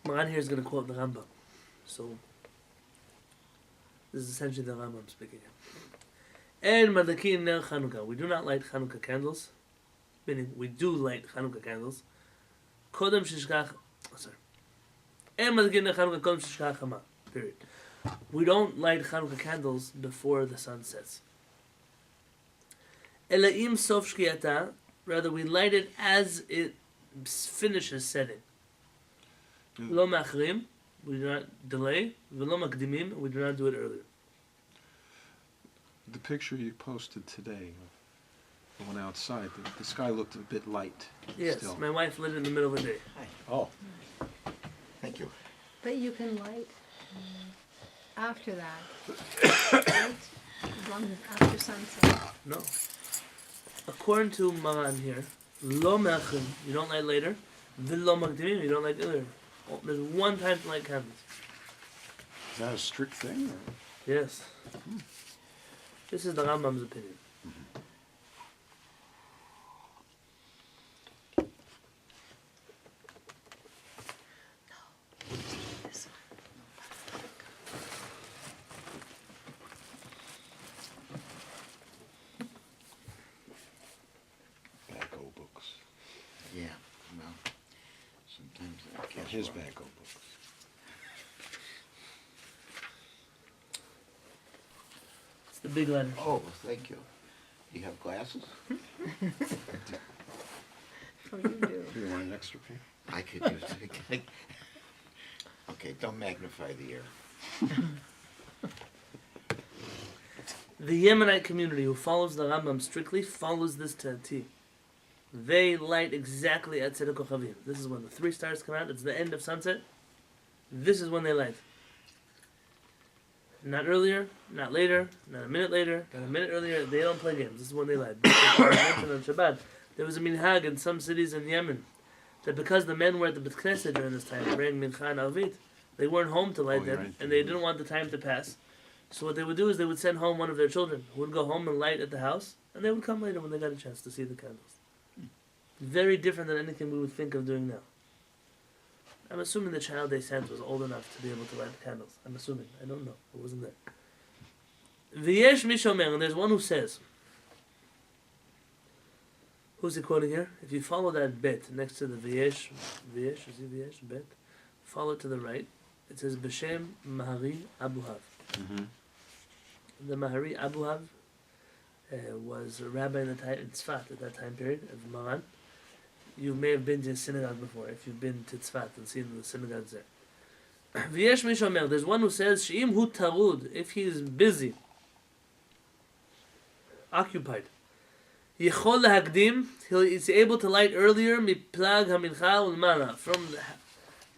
Maran here is going to quote the Rambam. So, this is essentially the Rambam speaking here. En madakin ner Chanukah. We do not light Chanukah candles. Meaning, we do light Chanukah candles. Kodem shishkach... Sorry. En madakin ner Chanukah kodem shishkach hama. Period. We don't light Chanukah candles before the sun sets. Elaim sof shkiyata. Rather, we light it as it finishes setting. Lo machrim, we do not delay. V'lo makdimim, we do not do it earlier. The picture you posted today, the one outside, the sky looked a bit light. Yes, still. my wife lit it in the middle of the day. Hi. Oh, Thank you. But you can light after that, right? As long as after sunset. No. According to Maran here, lo machrim, you don't light later. V'lo makdimim, you don't light earlier. Oh, there's one time to light candles. is that a strict thing? Or? Yes. This is the Rambam's opinion. Back-o books. Yeah, well, sometimes I can't. His back-o books. It's the big letter. Oh, thank you. You have glasses? Oh, you do. You want an extra pair? I could use it. Okay, don't magnify the air. The Yemenite community who follows the Rambam strictly follows this to a T. They light exactly at Tzedek Kochavim. This is when the 3 stars come out. It's the end of sunset. This is when they light. Not earlier, not later, not a minute later, not a minute earlier. They don't play games. This is when they light. On Shabbat, there was a minhag in some cities in Yemen that because the men were at the Bet Knesset during this time, praying Mincha and Arvit, they weren't home to light them, right. and they didn't want the time to pass. So what they would do is they would send home one of their children who would go home and light at the house, and they would come later when they got a chance to see the candles. Very different than anything we would think of doing now. I'm assuming the child they sent was old enough to be able to light the candles. I'm assuming. I don't know. It wasn't there. V'yesh mishomer, and there's one who says, who's he quoting here? If you follow that bet next to the v'yesh, is it v'yesh, bet? Follow it to the right. It says, B'shem Mahari Abuhav. Mm-hmm. The Mahari Abuhav was a rabbi in Tzfat at that time period of Maran. You may have been to a synagogue before, if you've been to Tzfat and seen the synagogues there. V'yesh mishomer, there's one who says, She'im hu tarud, if he is busy, occupied, Yichol lahakdim, he's able to light earlier, miplag hamincha ulmana, from the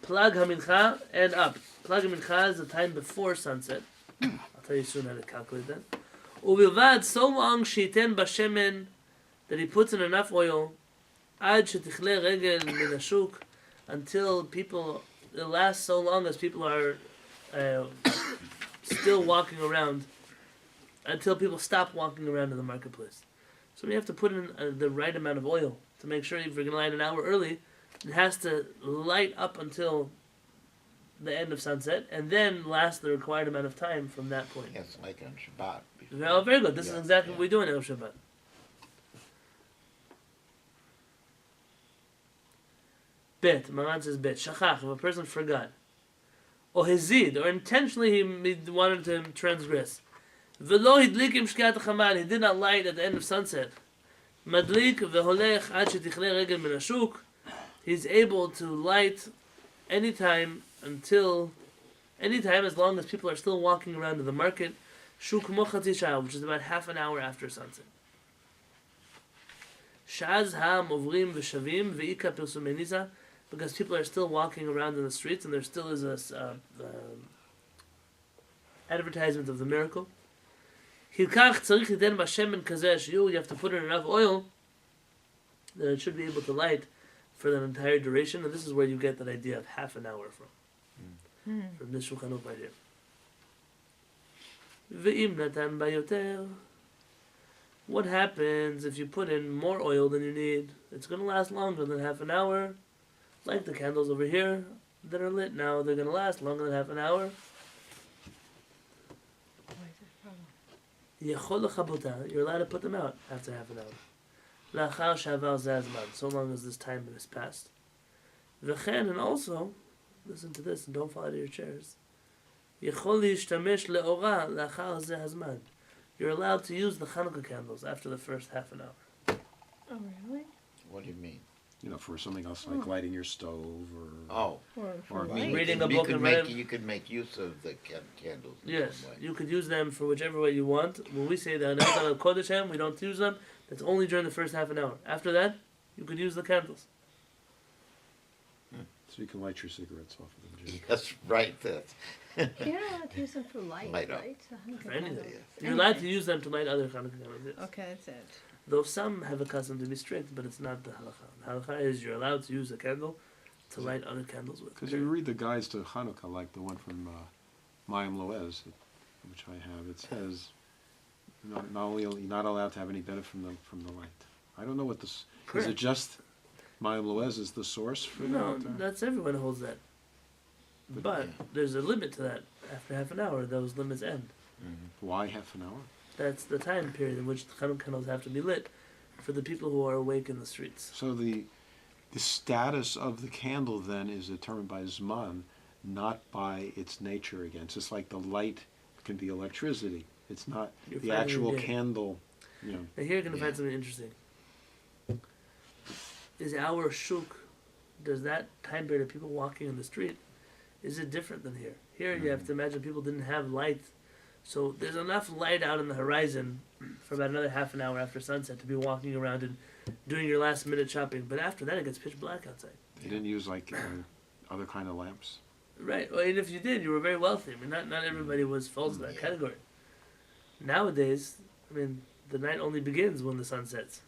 plag hamincha and up. Plag hamincha is the time before sunset. I'll tell you soon how to calculate that. Uvilvad, so long sheiten bashemen, that he puts in enough oil, ad shetichle regel min hashuk, until people, it lasts so long as people are still walking around, until people stop walking around in the marketplace. So we have to put in the right amount of oil to make sure if we're going to light an hour early, it has to light up until the end of sunset, and then last the required amount of time from that point. Yes, like on Shabbat. Oh, very good. This is Yeah, exactly yeah. what we do in El Shabbat. Bet. Maran says bet. Shachach, if a person forgot. Or hezid, or intentionally he wanted to transgress. V'lo hidlik im shkiat ha'chamal, he did not light at the end of sunset. Madlik v'holech ad shetichle regel min hashuk, he's able to light anytime as long as people are still walking around in the market. Shuk mochati shah, which is about half an hour after sunset. Shaz ha'am ovrim v'shavim v'ika pirsumei niza, because people are still walking around in the streets and there still is a advertisement of the miracle. Hilkach tzarich liten bashemen kazeh you have to put in enough oil that it should be able to light for the entire duration, and this is where you get that idea of half an hour from this Shulchan Aruch right here. Ve'im natan bayoter. What happens if you put in more oil than you need? It's going to last longer than half an hour, like the candles over here. that are lit now, they're going to last longer than half an hour. Yechol lechabota, you're allowed to put them out after half an hour. Lachar shavar zeh hazman, so long as this time has passed. V'chen, and also, listen to this and don't fall out of your chairs. Yechol yishtamesh le'ora lachar zeh hazman. You're allowed to use the Hanukkah candles after the first half an hour. Oh, really? What do you mean? You know, for something else like lighting your stove or... Oh. Or Or for me. light. Reading a you book could and make read. you could make use of the candles. in Yes, some way. you could use them for whichever way you want. When we say that Halacha Kodesh Hem, we don't use them. That's only during the first half an hour. After that, you could use the candles. So you can light your cigarettes off of them, Jim. That's right. That's You're not allowed to use them for light, Light up. right? So Hanukkah For anything. candles. You're allowed to use them to light other Hanukkah candles. Yes. Okay, that's it. Though some have a custom to be strict, but it's not the halacha. The halacha is you're allowed to use a candle to light other candles with. Because you read the guides to Hanukkah, like the one from Mayim Loez, which I have, it says not only you're not allowed to have any benefit from the light. I don't know what this... Is Correct. it just Mayim Loez is the source for No, that? that's everyone holds that. But there's a limit to that. After half an hour, those limits end. Why half an hour? That's the time period in which the Hanukkah candles have to be lit for the people who are awake in the streets. So the status of the candle then is determined by Zman, not by its nature again. It's just like the light can be electricity. It's not You're the finding actual it. candle, you know. Now here you're going to Yeah. find something interesting. Is our shuk, does that time period of people walking in the street, is it different than here? Here you have to imagine people didn't have light. So there's enough light out on the horizon for about another half an hour after sunset to be walking around and doing your last minute shopping. But after that it gets pitch black outside. They didn't use like other kind of lamps. Right. Well, and if you did, you were very wealthy. I mean, not everybody falls in that Yeah. category. Nowadays, I mean, the night only begins when the sun sets.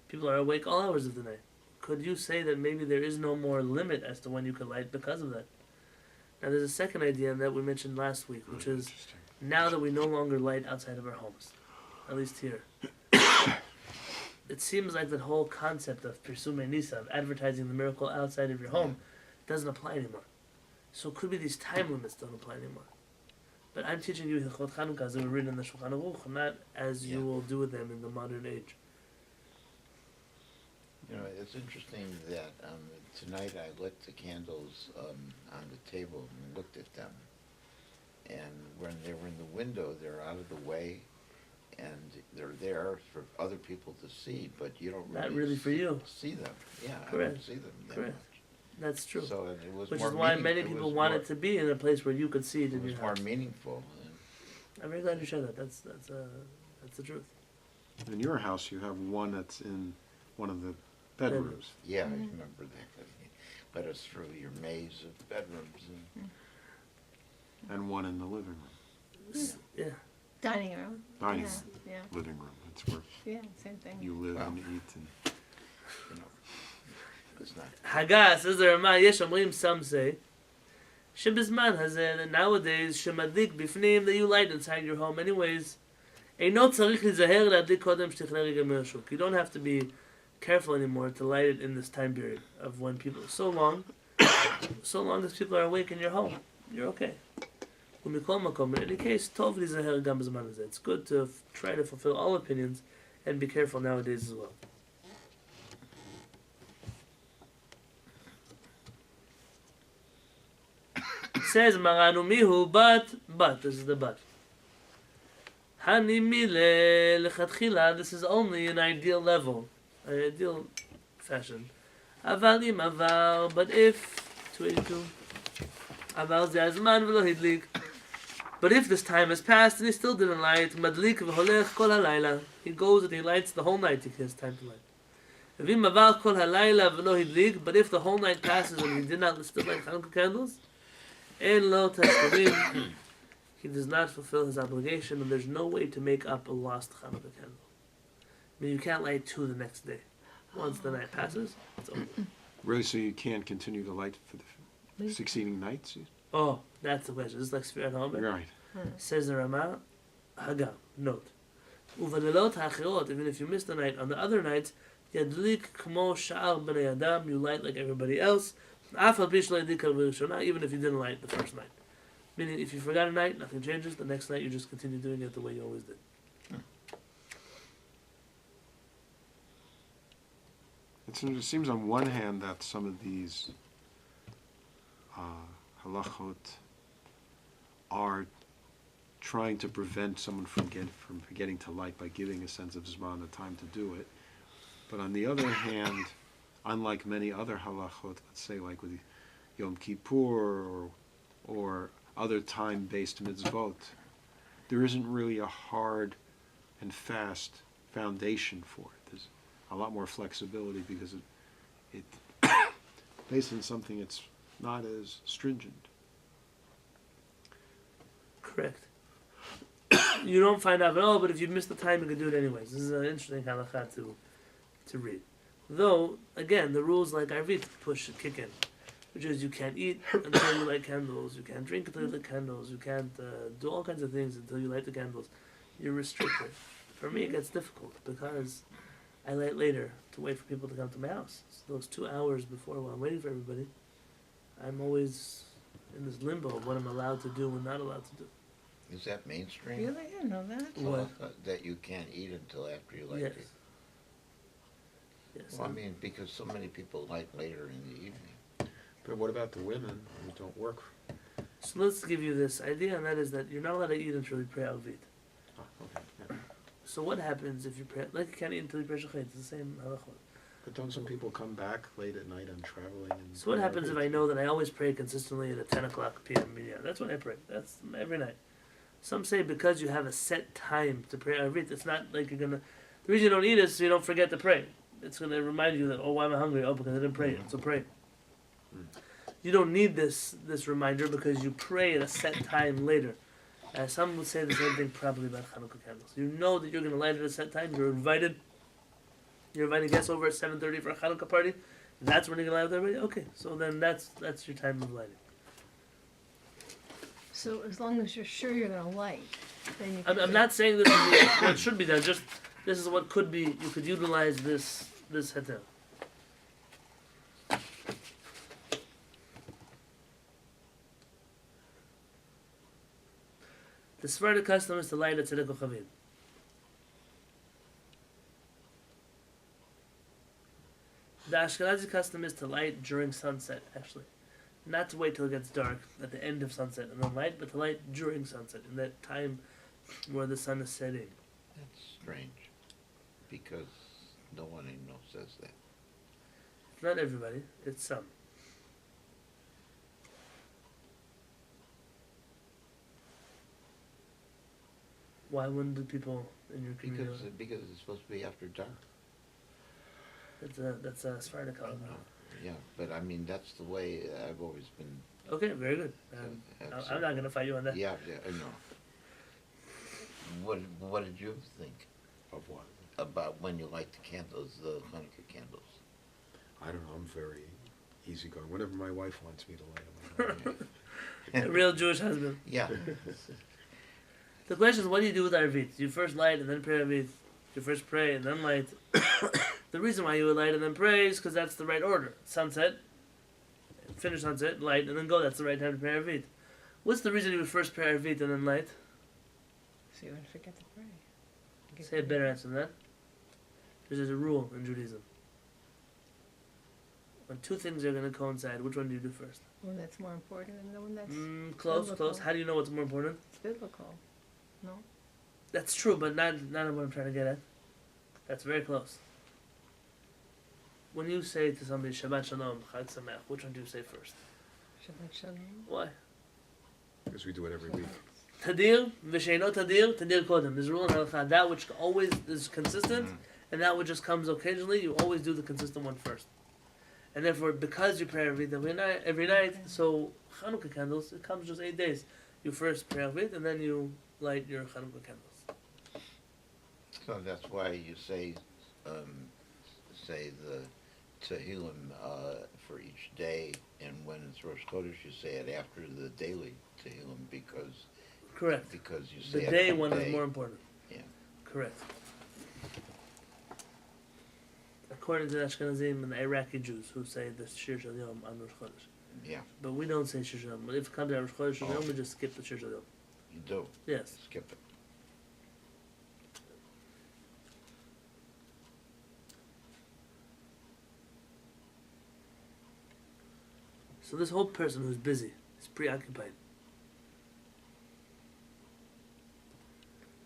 People are awake all hours of the night. Could you say that maybe there is no more limit as to when you could light because of that? Now, there's a second idea that we mentioned last week, which is Interesting. now that we no longer light outside of our homes, at least here. It seems like that whole concept of Pirsume Nisa, of advertising the miracle outside of your home, doesn't apply anymore. So it could be these time limits don't apply anymore. But I'm teaching you Hilchot Chanukah as they were written in the Shulchan Aruch, not as you Yeah. will do with them in the modern age. You know, it's interesting that tonight I lit the candles on the table and looked at them. And when they were in the window, they're out of the way, and they're there for other people to see, but you don't Not really for you. see them. Yeah, I Correct. don't see them that Correct. much. That's true. So it was Which more is why meaning- many it people was want more- it to be in a place where you could see it It in was your more house. meaningful. I'm very glad you shared that. That's the truth. In your house, you have one that's in one of the bedrooms. Yeah, I remember that. Led us through your maze of bedrooms. And one in the living room, Yeah. Dining room. dining Yeah, yeah, living room. That's where yeah, same thing. you live Wow. and eat. And You know, it's not. Haggah says the Ramah, Yesh Omrim, some say, Shebizman hazeh, that nowadays, Shemadik bifnim, that you light inside your home anyways. Eino tzarich lizaher la'adlik kodem shtichnei regel me'ashuk. You don't have to be careful anymore to light it in this time period of when people, so long as people are awake in your home, you're okay. Umikol makom, in any case, tov lizaher gam b'zman hazeh. It's good to try to fulfill all opinions and be careful nowadays as well. Says Maranu Mihu, but this is the but. Hani mile lechatchila, this is only an ideal level, an ideal fashion. Avalim aval, but if 282, aval ze'azman v'lo hidlik. But if this time has passed and he still didn't light, madlik v'holech kol halayla. He goes and he lights the whole night. He has time to light. V'im aval kol halayla v'lo hidlik. But if the whole night passes and he did not still light Hanukkah candles, en lo tashkavim, he does not fulfill his obligation, and there's no way to make up a lost Hanukkah candle. I mean, you can't light two the next day. Once the night passes, it's over. really, so you can't continue to light for the succeeding nights? Oh, that's the question. This is like Sfirat Homer. Right. Says the Ramah, Haggah, note. Uvalelot ha'achirot, even if you miss the night, on the other nights, yadlik kmo sha'ar b'nei adam, you light like everybody else. Afal Bishla Dika Vishona, even if you didn't light the first night. Meaning, if you forgot a night, nothing changes. The next night, you just continue doing it the way you always did. It seems on one hand that some of these halachot are trying to prevent someone from forgetting to light by giving a sense of zman, a time to do it. But on the other hand, unlike many other halachot, let's say like with Yom Kippur or other time-based mitzvot, there isn't really a hard and fast foundation for it. There's a lot more flexibility because it based on something that's not as stringent. Correct. You don't find out at all, but if you miss the time, you can do it anyways. This is an interesting halakha to read. Though, again, the rules like Arvit kick in, which is you can't eat until you light candles, you can't drink until you light candles, you can't do all kinds of things until you light the candles. You're restricted. For me, it gets difficult because I light later to wait for people to come to my house. So those 2 hours before while I'm waiting for everybody, I'm always in this limbo of what I'm allowed to do and not allowed to do. Is that mainstream? Really? I didn't know that. What? That you can't eat until after you light Yes. it? Yes. Well, I mean, because so many people light later in the evening. But what about the women who don't work? So let's give you this idea, and that is that you're not allowed to eat until you pray Alvit. Oh, okay. Yeah. So what happens if you pray, like you can't eat until you pray Shachet, it's the same halachot. But don't some people come back late at night on traveling? And So what happens if I know that I always pray consistently at a 10 o'clock p.m. minyan? That's when I pray. That's every night. Some say because you have a set time to pray Arvit, it's not like you're going to... The reason you don't eat is so you don't forget to pray. It's going to remind you that, oh, why am I hungry? Oh, because I didn't pray yet, so pray. You don't need this reminder because you pray at a set time later. Some would say the same thing probably about Hanukkah candles. You know that you're going to light at a set time. You're inviting guests over at 7:30 for a Hanukkah party. That's when you're going to light with everybody? Okay, so then that's your time of lighting. So as long as you're sure you're going to light, then you can I'm not saying this is what should be done, just this is what could be. You could utilize this heter. The Sephardic custom is to light at Tzedek Chavim. The Ashkenazi custom is to light during sunset, actually. Not to wait till it gets dark at the end of sunset and then light, but to light during sunset, in that time where the sun is setting. That's strange, because no one I know says that. Not everybody, it's some. Why wouldn't the people in your community? Because it's supposed to be after dark. That's a Sephardic halacha. Yeah, but I mean, that's the way I've always been. Okay, very good. I'm not going to fight you on that. Yeah, I know. What did you think Of what? about when you light the candles, the Hanukkah candles? I don't know. I'm very easygoing. Whenever my wife wants me to light them. A real Jewish husband. Yeah. The question is, what do you do with Arvit? Do you first light and then pray Arvit? Do you first pray and then light? The reason why you would light and then pray is because that's the right order. Sunset, finish sunset, light, and then go. That's the right time to pray Arvit. What's the reason you would first pray Arvit and then light? So you wouldn't forget to pray. Say a better answer than that. There's a rule in Judaism. When two things are going to coincide, which one do you do first? One that's more important than the one that's Close. biblical. How do you know what's more important? It's biblical. No? That's true, but not what I'm trying to get at. That's very close. When you say to somebody, Shabbat Shalom, Chag Sameach, which one do you say first? Shabbat Shalom. Why? Because we do it every week. Tadir, V'sheino Tadir, Tadir Kodem. There's a rule in Halacha. That which always is consistent, and that which just comes occasionally, you always do the consistent one first. And therefore, because you pray every night, so Hanukkah candles, it comes just 8 days. You first pray Arvit, and then you light your Hanukkah candles. So that's why you say the Tehillim for each day, and when it's Rosh Chodesh, you say it after the daily Tehillim because Correct. you say The it day every one day. is more important. Yeah. Correct. according to the Ashkenazim and the Iraqi Jews who say the Shir Shal Yom on Rosh Chodesh. Yeah, But we don't say Shir Shal Yom. If it comes to Rosh Chodesh, Oh. we just skip the Shir Shal Yom. you do. Yes. Skip it. So this whole person who's busy is preoccupied.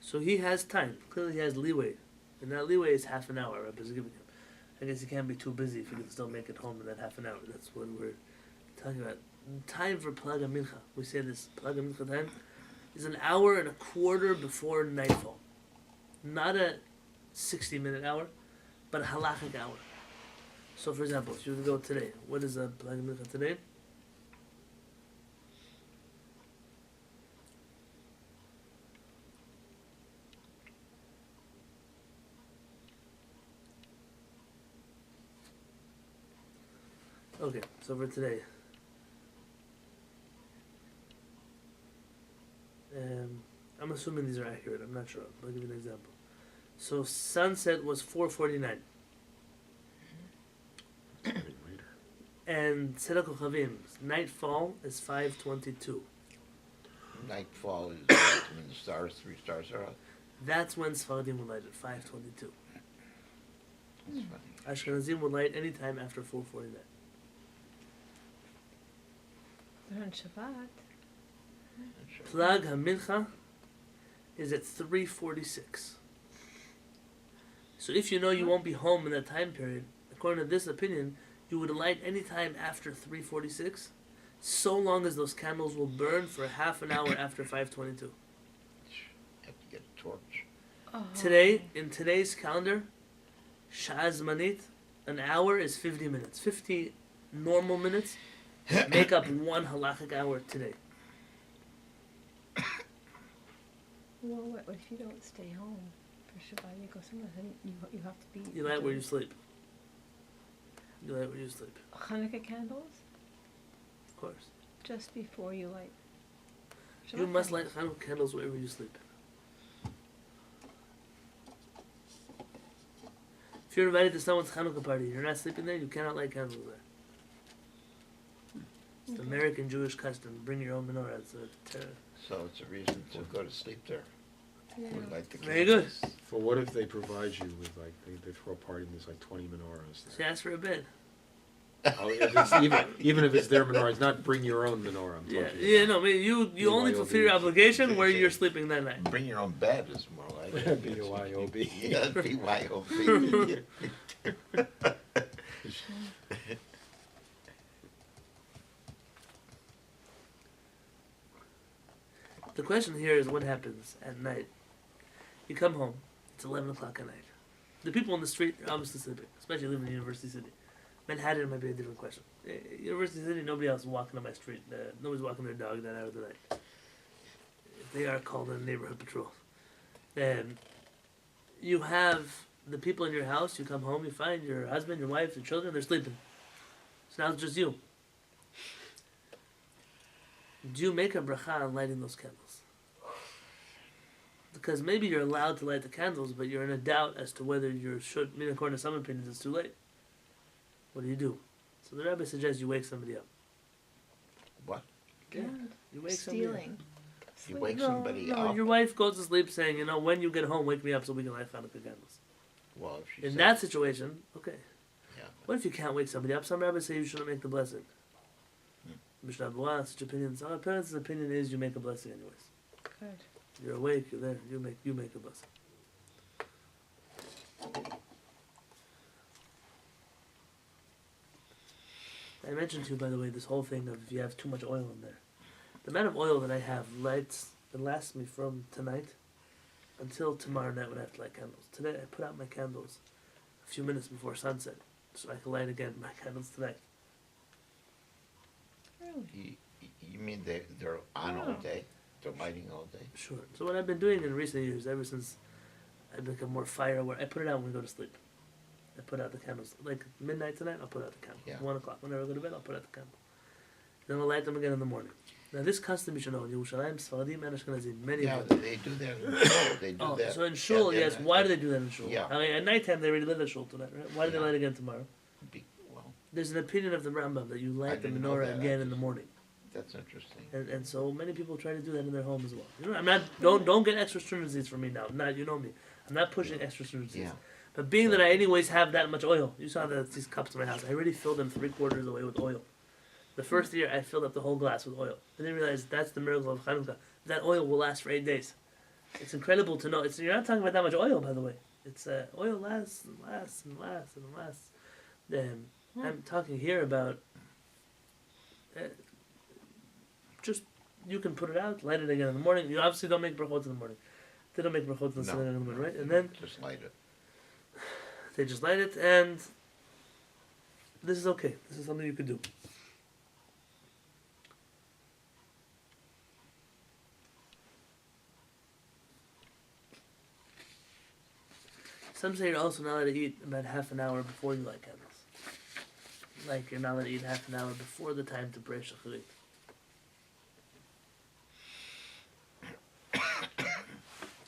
So he has time. Clearly he has leeway. And that leeway is half an hour Rabbi is giving him. I guess he can't be too busy if he can still make it home in that half an hour. That's what we're talking about. Time for Plag HaMincha. We say this Plag HaMincha time is an hour and a quarter before nightfall. Not a 60-minute hour, but a halachic hour. So for example, if you were to go today, what is a Plag HaMincha today? Okay, so for today. I'm assuming these are accurate. I'm not sure. I'll give you an example. So sunset was 4:49, Later. and Tzedek Chavim nightfall is 5:22. Nightfall is when the stars, 3 stars are out. That's when Sfaradim will light at 5:22. That's funny. Ashkenazim will light anytime after 4:49. They're on Shabbat. That's right. Plag HaMincha is at 3:46. So if you know you won't be home in that time period, according to this opinion, you would light any time after 3:46, so long as those candles will burn for half an hour after 5:22. You have to get a torch. Oh. Today, in today's calendar, Shaar Zmanit, an hour is 50 minutes. 50 normal minutes make up one halachic hour today. Well, what if you don't stay home for Shabbat? You go somewhere, then you have to be. You light where you sleep. You light where you sleep, Hanukkah candles of course. just before you light. You Shabbat must candles. light Hanukkah candles wherever you sleep. If you're invited to someone's Hanukkah party, you're not sleeping there, you cannot light candles there. It's the Okay. American Jewish custom. Bring your own menorah. It's a So it's a reason to go to sleep there. Yeah. We light the Very good. candles. But what if they provide you with like they throw a party and there's like 20 menorahs? so ask for a bed. Oh, if it's even if it's their menorah, it's not bring your own menorah. I'm Yeah, talking yeah, about. no, I mean, you only BYOB. fulfill your obligation where you're sleeping that night. Bring your own bed is more like it. BYOB. Yeah, BYOB. The question here is what happens at night. You come home, it's 11 o'clock at night. The people on the street are obviously sleeping, especially living in University City. Manhattan might be a different question. University City, nobody else is walking on my street. Nobody's walking their dog that hour of the night. If they are called a neighborhood patrol. You have the people in your house, you come home, you find your husband, your wife, your children, they're sleeping. So now it's just you. Do you make a bracha on lighting those candles? Because maybe you're allowed to light the candles, but you're in a doubt as to whether you should. I mean, according to some opinions, it's too late. What do? So the rabbi suggests you wake somebody up. What? Yeah, you wake somebody up. Stealing. You wake No, somebody no, up? your wife goes to sleep saying, when you get home, wake me up so we can light Hanukkah candles. Well, if she In said- that situation, okay. Yeah. What if you can't wake somebody up? Some rabbis say you shouldn't make the blessing. Mishnah Berurah, such opinions. Our parents' opinion is you make a blessing anyways. Good. You're awake, you're there, you make a blessing. I mentioned to you, by the way, this whole thing of if you have too much oil in there. The amount of oil that I have lasts me from tonight until tomorrow night when I have to light candles. Today I put out my candles a few minutes before sunset so I can light again my candles tonight. Really? You mean they're on all day? They're lighting all day? Sure. So what I've been doing in recent years, ever since I've become more fire aware, I put it out when we go to sleep. I put out the candles. Like midnight tonight, I'll put out the candle. Yeah. 1 o'clock. Whenever I go to bed, I'll put out the candle. Then I'll light them again in the morning. Now this custom you should know in Yerushalayim, Sfaradim and Ashkenazim, many Yeah, of them. they do that in shul. They do Oh, that. so in shul, Yeah, yes. Why do they do that in shul? Yeah. I mean, at nighttime they already lit a shul tonight, right? Why do they Yeah. light again tomorrow? Well, There's an opinion of the Rambam that you I light the didn't know menorah that. again in the morning, that's interesting. and so many people try to do that in their home as well. You know, I'm not don't get extra stringencies from me now. Not you know me. I'm not pushing extra stringencies. Yeah. But being that I anyways have that much oil, you saw that these cups in my house. I already filled them 3/4 away with oil. The first year I filled up the whole glass with oil. I didn't realize that's the miracle of Hanukkah. That oil will last for 8 days. It's incredible to know. You're not talking about that much oil, by the way. It's oil lasts and lasts and lasts and lasts. I'm talking here about just you can put it out, light it again in the morning. You obviously don't make brachot in the morning. They don't make brachot in the synagogue in the morning, right? And then Just light it. they just light it, and this is okay. This is something you could do. Some say you're also not allowed to eat about half an hour before you light candles. Like you're not allowed to eat half an hour before the time to pray shacharit.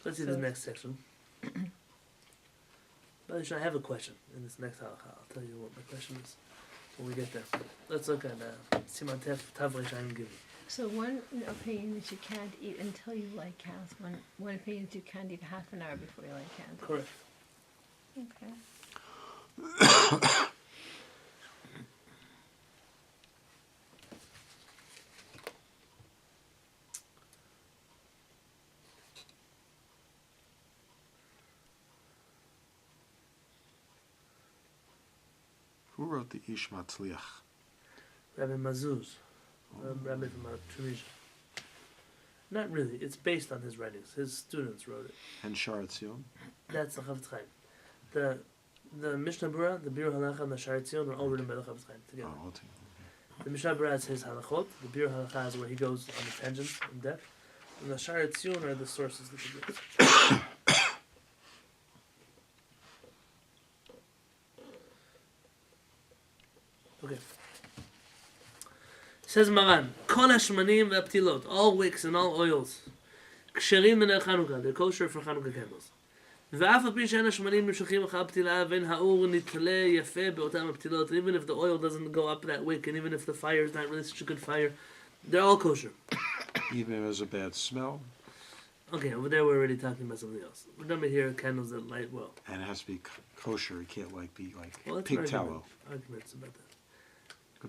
Let's see this next section. But I have a question in this next halacha. I'll tell you what my question is when we get there. Let's look at Siman Tav Reishayim Gimel. So one opinion is you can't eat until you light candles. One opinion is you can't eat half an hour before you light candles. Correct. Okay. Who wrote the Ish Matzliach? Rabbi Mazuz, Rabbi from Tunisia. Not really. It's based on his writings. His students wrote it. And Shaar Tzion? That's the Chavetz Chaim. The Mishnah Berurah, the Biur Halacha, and the Shaar Tzion were all written by the Chavetz Chaim together. Oh, all together. The Mishnah Berurah is his halachot. The Biur Halacha is where he goes on the tangents in depth. And the Shaar Tzion are the sources that he gives. Okay. Says Maran, Kol hashmanim ve'aptilot, all wicks and all oils, ksherim min Chanukah, they're kosher for Chanukah candles. ואף על פי שאין השמנים נמשכים אחר הפתילה ואין האור נתלה יפה באותם הפתילות, even if the oil doesn't go up that wick, and even if the fire is not really such a good fire, they're all kosher. Even if there's a bad smell, Okay, over there we're already talking about something else. We're done with here candles that light well. and it has to be kosher. It can't be Well, that's pig an tallow. arguments about that.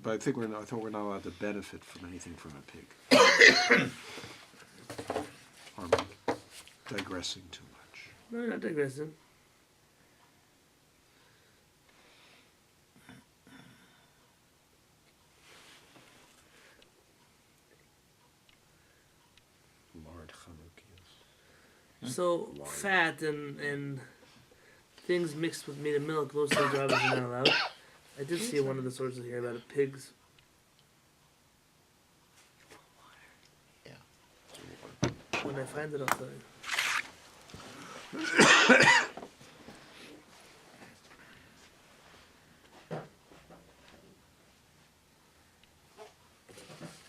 But I think I thought we're not allowed to benefit from anything from a pig. Or am I digressing too much? No, you're not digressing. Lard Chanukias. So fat and things mixed with meat and milk, those things are obviously not allowed. I did see one of the sources here about a pig's. When I find it, I'll tell you.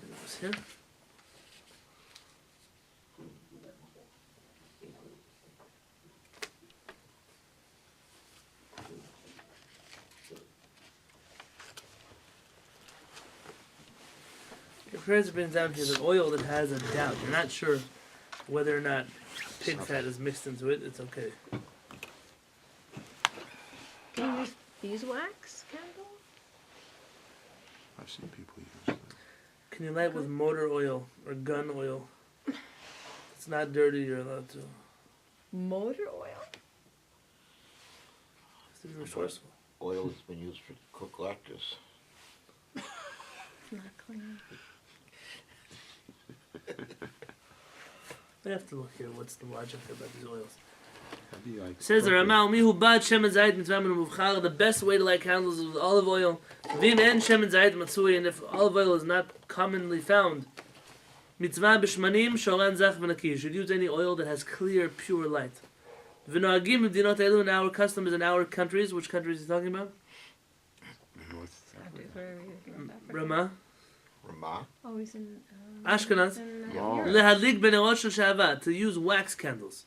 It was here. Your parents brings down here that oil that has a doubt. You're not sure whether or not pig fat is mixed into it. It's okay. Can you use beeswax candle? I've seen people use that. Can you light with motor oil or gun oil? It's not dirty. You're allowed to. Motor oil? It's resourceful. Oil has been used for cook latkes. It's not clean. We have to look here. What's the logic about these oils? That'd be like Says the appropriate. Ramah, Mihu bad shemen zayit mitzvah min muvchar. The best way to light candles is with olive oil. Vim en shemen zayit matsui, and if olive oil is not commonly found, mitzvah b'shmanim shoran zach v'naki. You should use any oil that has clear, pure light. V'noagim b'dinot elu, in our customs in our countries. Which countries is he talking about? North Wherever you get that from. Ramah. Ma? Oh, he's in Ashkenaz. in, Yeah. Europe. Lehadlik b'nerot shel sha'ava, to use wax candles.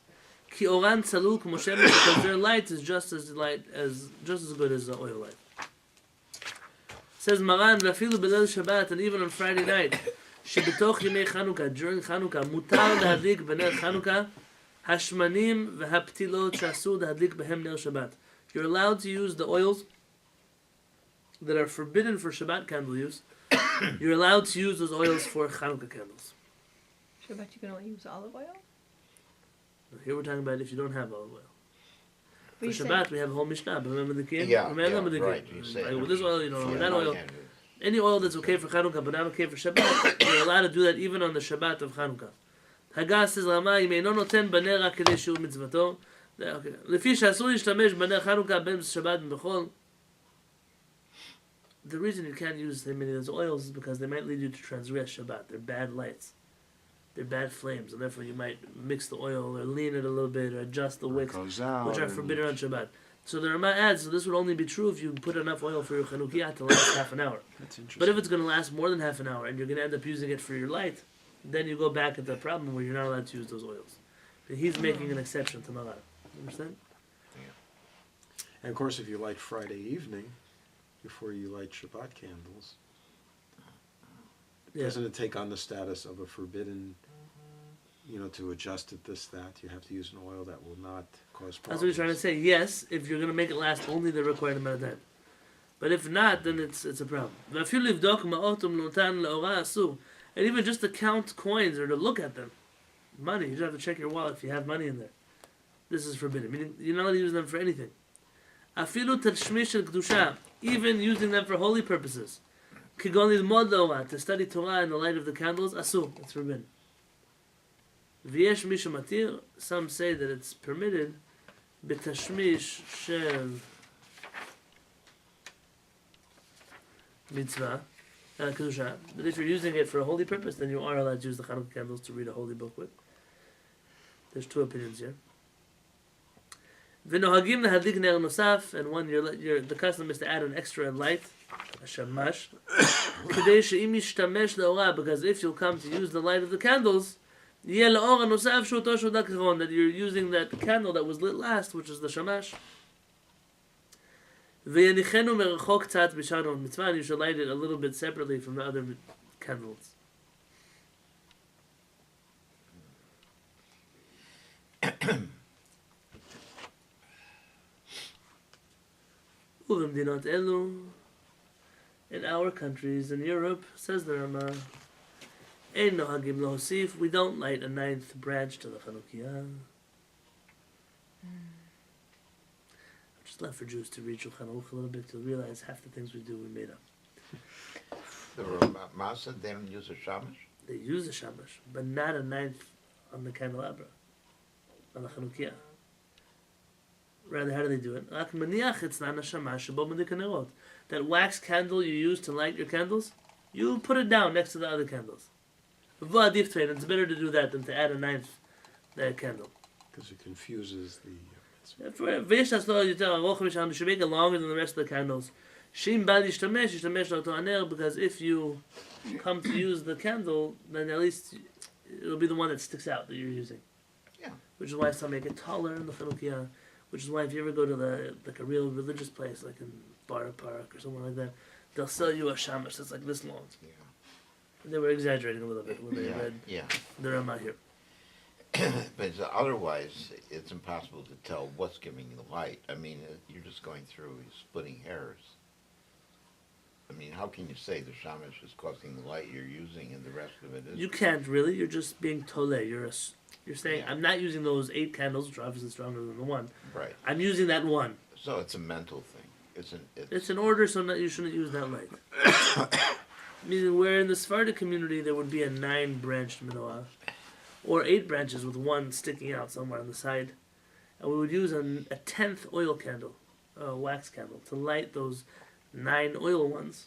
Ki oran tzalul k'mo shemesh, because their light is just as good as the oil light. Says Maran, v'afilu b'leil Shabbat, and even on Friday night, shebetoch yemei Chanukah, during Chanukah, mutar lehadlik b'ner Chanukah, hashmanim v'haptilot she'asur lehadlik b'hem ner Shabbat. You're allowed to use the oils that are forbidden for Shabbat candle use. You're allowed to use those oils for Chanukah candles. Shabbat, you can only use olive oil. Here we're talking about if you don't have olive oil. But For you said- Shabbat, we have a whole Mishnah. But remember the kid? Yeah, Remember the right. kid? You say Like with this oil, you don't know. With that I oil, can't do it. any oil that's okay for Chanukah but not okay for Shabbat, you're allowed to do that even on the Shabbat of Chanukah. Haggah says, "Lama imeino noten baner רק כדי שיעור מצוותו." לפי שאסור להשתמש בנר חנוכה בין שבת ובחול. The reason you can't use many of those oils is because they might lead you to transgress Shabbat. They're bad lights. They're bad flames, and therefore you might mix the oil or lean it a little bit or adjust the wicks, Goes out. which are and- forbidden on Shabbat. So the Rama adds, so this would only be true if you put enough oil for your Chanukiah to last half an hour. That's interesting. But if it's going to last more than half an hour and you're going to end up using it for your light, then you go back at the problem where you're not allowed to use those oils. But he's making an exception to Maran. Understand? And of course, if you light Friday evening, before you light Shabbat candles, Yeah. doesn't it take on the status of a forbidden, to adjust it, this, that? You have to use an oil that will not cause problems. That's what he's trying to say. Yes, if you're going to make it last only the required amount of time. But if not, then it's a problem. And even just to count coins or to look at them, money, you just have to check your wallet if you have money in there. This is forbidden. Meaning you're not allowed to use them for anything. Afilu tashmish el kedusha, even using them for holy purposes. Kigon lilmod laora, to study Torah in the light of the candles, asur, it's forbidden. V'yesh misha matir, some say that it's permitted, betashmish shel mitzvah, kedusha. But if you're using it for a holy purpose, then you are allowed to use the Hanukkah candles to read a holy book with. There's two opinions here. V'nohagim lehadlik ner nosaf, and one the custom is to add an extra light, a shamash, k'dei she'im yishtamesh le'ora, because if you'll come to use the light of the candles, yeh le'or nosaf shuto shudak chiron, that you're using that candle that was lit last, which is the shamash. V'yanichenu merachok tzat b'shar mitzvah, and you should light it a little bit separately from the other candles. Uvimdinot elu, in our countries, in Europe, says the Rama, ein nohagim lohosif, we don't light a ninth branch to the Chanukiah. I'm just left for Jews to read Shulchan Aruch a little bit to realize half the things we do we made up. The Masa, they don't use a shamash? They use a shamash, but not a ninth on the candelabra, on the Chanukiah. Rather, how do they do it? That wax candle you use to light your candles, you put it down next to the other candles. It's better to do that than to add a ninth candle. Because it confuses the... You should make it longer than the rest of the candles. Because if you come to use the candle, then at least it'll be the one that sticks out that you're using. Yeah. Which is why some make it taller in the Chanukiah. Which is why if you ever go to a real religious place, like in Bar Park or somewhere like that, they'll sell you a shamash that's like this long. Yeah. They were exaggerating a little bit when they read Yeah. the Rama here. But otherwise, it's impossible to tell what's giving you the light. I mean, you're just going through splitting hairs. I mean, how can you say the shamash is causing the light you're using and the rest of it isn't? You can't really. You're just being tole. You're saying, Yeah. I'm not using those 8 candles, which are obviously stronger than the one. Right. I'm using that one. So it's a mental thing. It's an order, so that you shouldn't use that light. Meaning, where in the Sephardic community there would be a 9-branched menorah, or 8 branches with one sticking out somewhere on the side, and we would use a 10th oil candle, a wax candle, to light those 9 oil ones.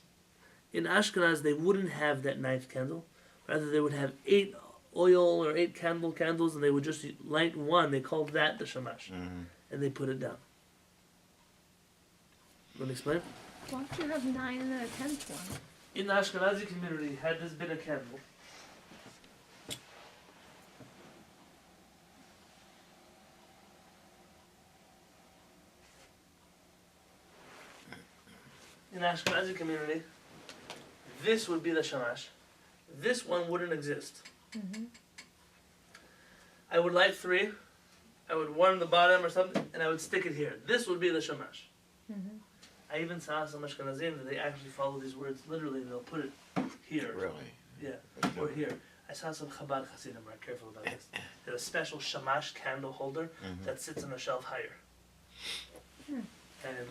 In Ashkenaz, they wouldn't have that 9th candle. Rather, they would have 8 oil or 8 candles, and they would just light one. They called that the shamash, and they put it down. Let me explain. Why don't you have 9 and then a 10th one? In the Ashkenazi community, had this been a candle, in the Ashkenazi community, this would be the shamash. This one wouldn't exist. I would light 3. I would warm the bottom or something, and I would stick it here. This would be the shamash. I even saw some Ashkenazim that they actually follow these words literally. They'll put it here. Really? Yeah, or here. I saw some Chabad Hasidim are careful about this. They have a special shamash candle holder that sits on a shelf higher. And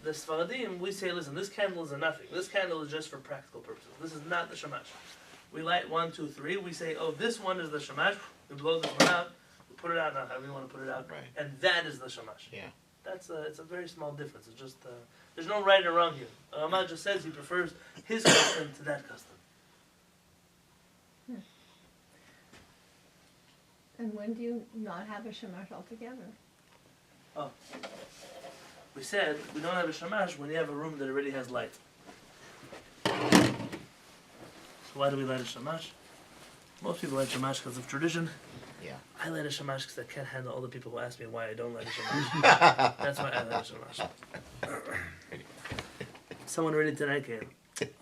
the Sfaradim, we say, listen, this candle is a nothing. This candle is just for practical purposes. This is not the shamash. We light 1, 2, 3. We say, oh, this one is the shamash. We blow this one out. We put it out now, however you want to put it out. Right. And that is the shamash. Yeah. It's a very small difference. It's just, there's no right or wrong here. Ramah just says he prefers his custom to that custom. And when do you not have a shamash altogether? Oh. We said we don't have a shamash when you have a room that already has light. So why do we light a shamash? Most people light shamash because of tradition. Yeah. I light a shamash because I can't handle all the people who ask me why I don't light a shamash. That's why I light a shamash. Someone already tonight came.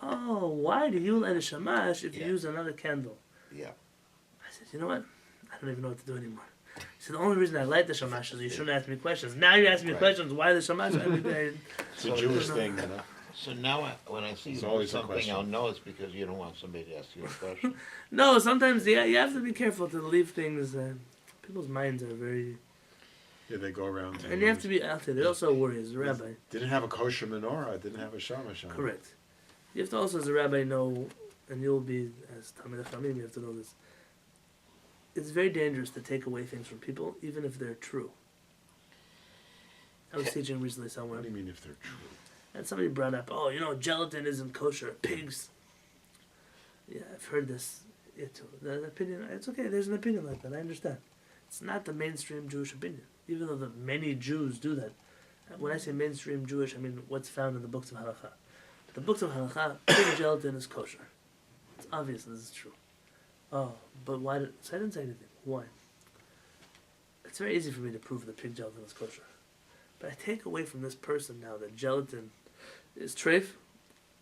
Oh, why do you light a shamash if you use another candle? Yeah. I said, you know what? I don't even know what to do anymore. He said, the only reason I light the shamash is you shouldn't ask me questions. Now you're asking me questions. Why the shamash? It's a Jewish thing, you know. So now when I see It's you do always a something, question. I'll know it's because you don't want somebody to ask you a question. No, sometimes you have to be careful to leave things. People's minds are very... Yeah, they go around. And you have to be out there. They also worry as a rabbi. Didn't have a kosher menorah. Didn't have a shamash on. Correct. You have to also, as a rabbi, know, and you'll be, as Talmid HaChamim, you have to know this. It's very dangerous to take away things from people, even if they're true. I was teaching recently somewhere, What do you mean if they're true? and somebody brought up, oh, gelatin isn't kosher, pigs. Yeah, I've heard this. The opinion, it's okay, there's an opinion like that, I understand. It's not the mainstream Jewish opinion, even though the many Jews do that. When I say mainstream Jewish, I mean what's found in the books of Halacha. The books of Halacha, pig gelatin is kosher. It's obvious this is true. Oh, but why so I didn't say anything. Why? It's very easy for me to prove that pig gelatin is kosher. But I take away from this person now that gelatin is treif.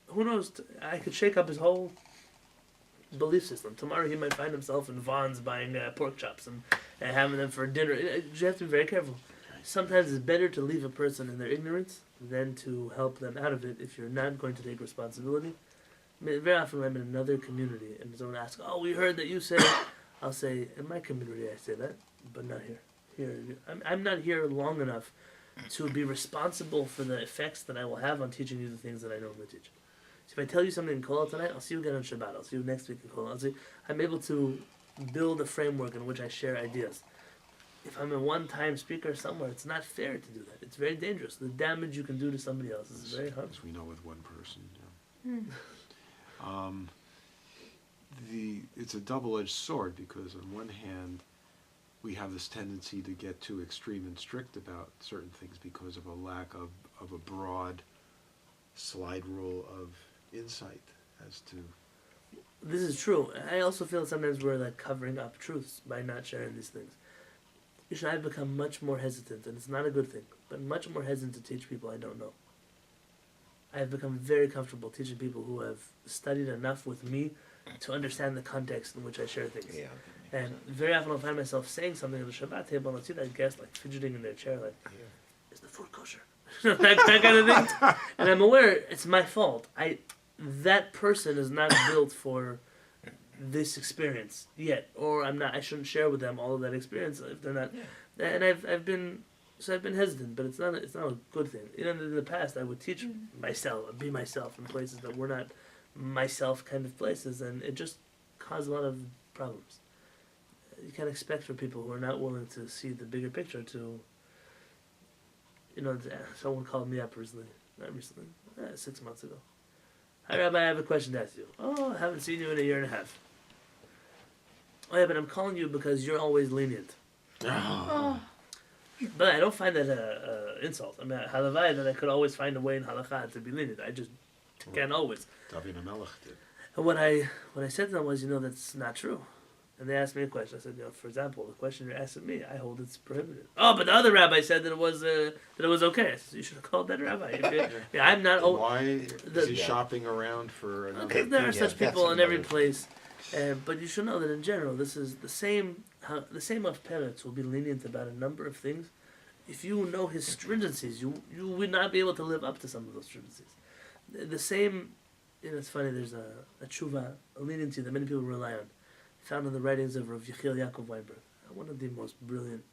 Who knows? I could shake up his whole belief system. Tomorrow he might find himself in Vaughn's buying pork chops and having them for dinner. You have to be very careful. Sometimes it's better to leave a person in their ignorance than to help them out of it if you're not going to take responsibility. I mean, very often when I'm in another community and someone asks, oh, we heard that you say, I'll say, in my community I say that, but not here. I'm not here long enough to be responsible for the effects that I will have on teaching you the things that I normally teach. So if I tell you something in Kehillat tonight, I'll see you again on Shabbat. I'll see you next week in Kehillat. I'm able to build a framework in which I share ideas. If I'm a one-time speaker somewhere, it's not fair to do that. It's very dangerous. The damage you can do to somebody else is very hard. As we know with one person. Yeah. It's a double-edged sword because on one hand, we have this tendency to get too extreme and strict about certain things because of a lack of a broad slide rule of insight as to... This is true. I also feel sometimes we're like covering up truths by not sharing these things. I've become much more hesitant, and it's not a good thing, but much more hesitant to teach people I don't know. I have become very comfortable teaching people who have studied enough with me to understand the context in which I share things. Yeah. And very often I'll find myself saying something at the Shabbat table, and I'll see that guest like fidgeting in their chair, like, is the food kosher? that kind of thing. And I'm aware it's my fault. That person is not built for this experience yet, or I shouldn't share with them all of that experience if they're not. Yeah. And I've been hesitant, but it's not a good thing. In the past, I would teach myself, be myself in places that were not myself kind of places, and it just caused a lot of problems. You can't expect for people who are not willing to see the bigger picture to. Someone called me up recently, 6 months ago. Hi, Rabbi, I have a question to ask you. Oh, I haven't seen you in a year and a half. Oh, yeah, but I'm calling you because you're always lenient. Oh. But I don't find that an insult. I mean, halavai that I could always find a way in halakha to be lenient. I just Can't always. David HaMelech did. And what I said to them was, that's not true. And they asked me a question. I said, for example, the question you're asking me, I hold it's prohibited. Oh, but the other rabbi said that it was okay. I said, you should have called that rabbi. I'm not. Why is he shopping around for another? Because there are such people in every place. thing. But you should know that in general, this is the same. The same of Peretz will be lenient about a number of things. If you know his stringencies, you would not be able to live up to some of those stringencies. The same. It's funny. There's a tshuva, a leniency that many people rely on, found in the writings of Rav Yechiel Yaakov Weinberg, one of the most brilliant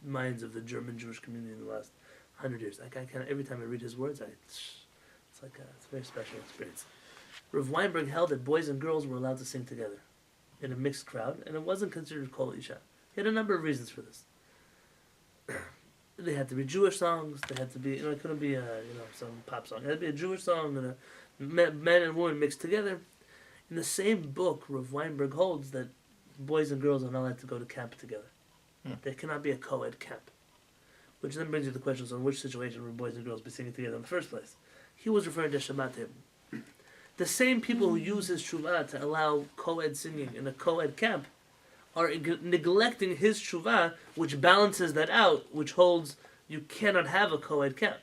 minds of the German Jewish community in the last 100 years. I can every time I read his words, it's a very special experience. Rav Weinberg held that boys and girls were allowed to sing together in a mixed crowd, and it wasn't considered kol isha. He had a number of reasons for this. They had to be Jewish songs. They had to be, it couldn't be some pop song. It had to be a Jewish song and a man and woman mixed together. In the same book, Rav Weinberg holds that boys and girls are not allowed to go to camp together. There cannot be a co-ed camp. Which then brings you to the questions on which situation would boys and girls be singing together in the first place. He was referring to Shabbat table. The same people who use his tshuva to allow co-ed singing in a co-ed camp are neglecting his tshuva, which balances that out, which holds you cannot have a co-ed camp.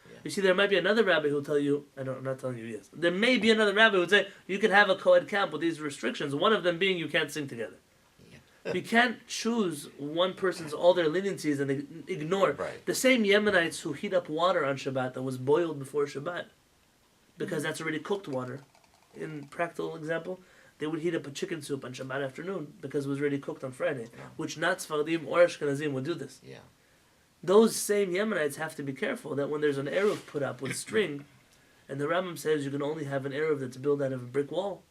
Yeah. You see, there might be another rabbi who'll tell you, I'm not telling you yes, there may be another rabbi who would say, you can have a co-ed camp with these restrictions, one of them being you can't sing together. Yeah. You can't choose one person's all their leniencies and ignore. Right. The same Yemenites who heat up water on Shabbat that was boiled before Shabbat, because that's already cooked water. In practical example, they would heat up a chicken soup on Shabbat afternoon because it was already cooked on Friday, which not Sfardim or Ashkenazim would do this. Yeah. Those same Yemenites have to be careful that when there's an Eruv put up with string, and the Rambam says you can only have an Eruv that's built out of a brick wall,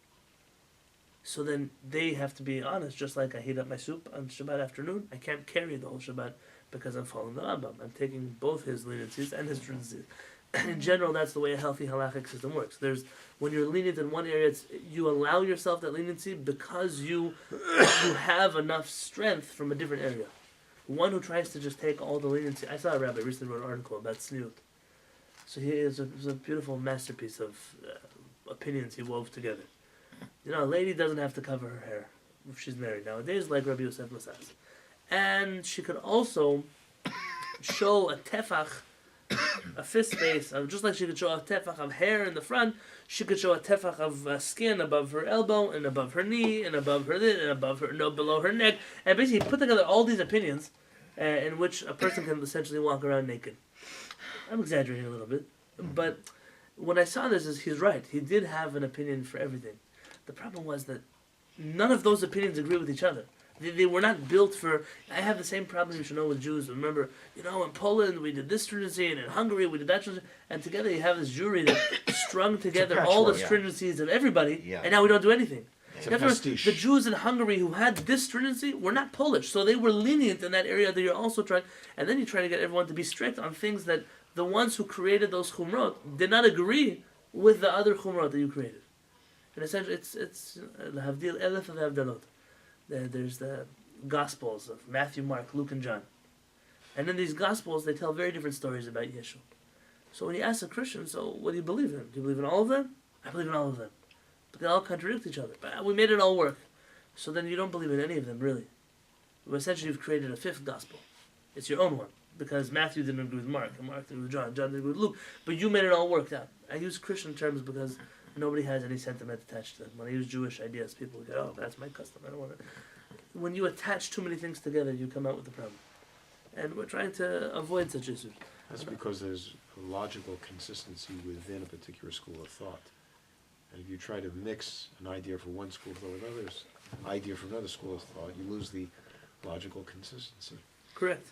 so then they have to be honest, just like I heat up my soup on Shabbat afternoon, I can't carry the whole Shabbat because I'm following the Rambam. I'm taking both his leniencies and his stringencies. In general, that's the way a healthy halachic system works. When you're lenient in one area, you allow yourself that leniency because you have enough strength from a different area. One who tries to just take all the leniency. I saw a rabbi recently wrote an article about tzniut. So it was a beautiful masterpiece of opinions he wove together. A lady doesn't have to cover her hair if she's married nowadays, like Rabbi Yosef Masas. And she could also show a tefach, a fist space, just like she could show a tefach of hair in the front, she could show a tefach of skin above her elbow, and above her knee, and above her lid, and above her, below her neck, and basically put together all these opinions in which a person can essentially walk around naked. I'm exaggerating a little bit, but when I saw this, he's right. He did have an opinion for everything. The problem was that none of those opinions agree with each other. They were not built for. I have the same problem you should know with Jews. Remember, in Poland we did this stringency, and in Hungary we did that stringency, and together you have this jury that strung together all the stringencies of everybody, and now we don't do anything. The Jews in Hungary who had this stringency were not Polish, so they were lenient in that area that you're also trying. And then you try to get everyone to be strict on things that the ones who created those chumrot did not agree with the other chumrot that you created. And essentially, it's Havdil Elef of Havdalot. There's the Gospels of Matthew, Mark, Luke, and John. And in these Gospels, they tell very different stories about Yeshua. So when you ask a Christian, so what do you believe in? Do you believe in all of them? I believe in all of them. But they all contradict each other. But we made it all work. So then you don't believe in any of them, really. But essentially, you've created a fifth Gospel. It's your own one. Because Matthew didn't agree with Mark, and Mark didn't agree with John, John didn't agree with Luke. But you made it all work out. I use Christian terms because nobody has any sentiment attached to them. When I use Jewish ideas, people go, oh, that's my custom. I don't want to. When you attach too many things together, you come out with a problem. And we're trying to avoid such issues. That's because there's a logical consistency within a particular school of thought. And if you try to mix an idea from one school of thought with others, an idea from another school of thought, you lose the logical consistency. Correct.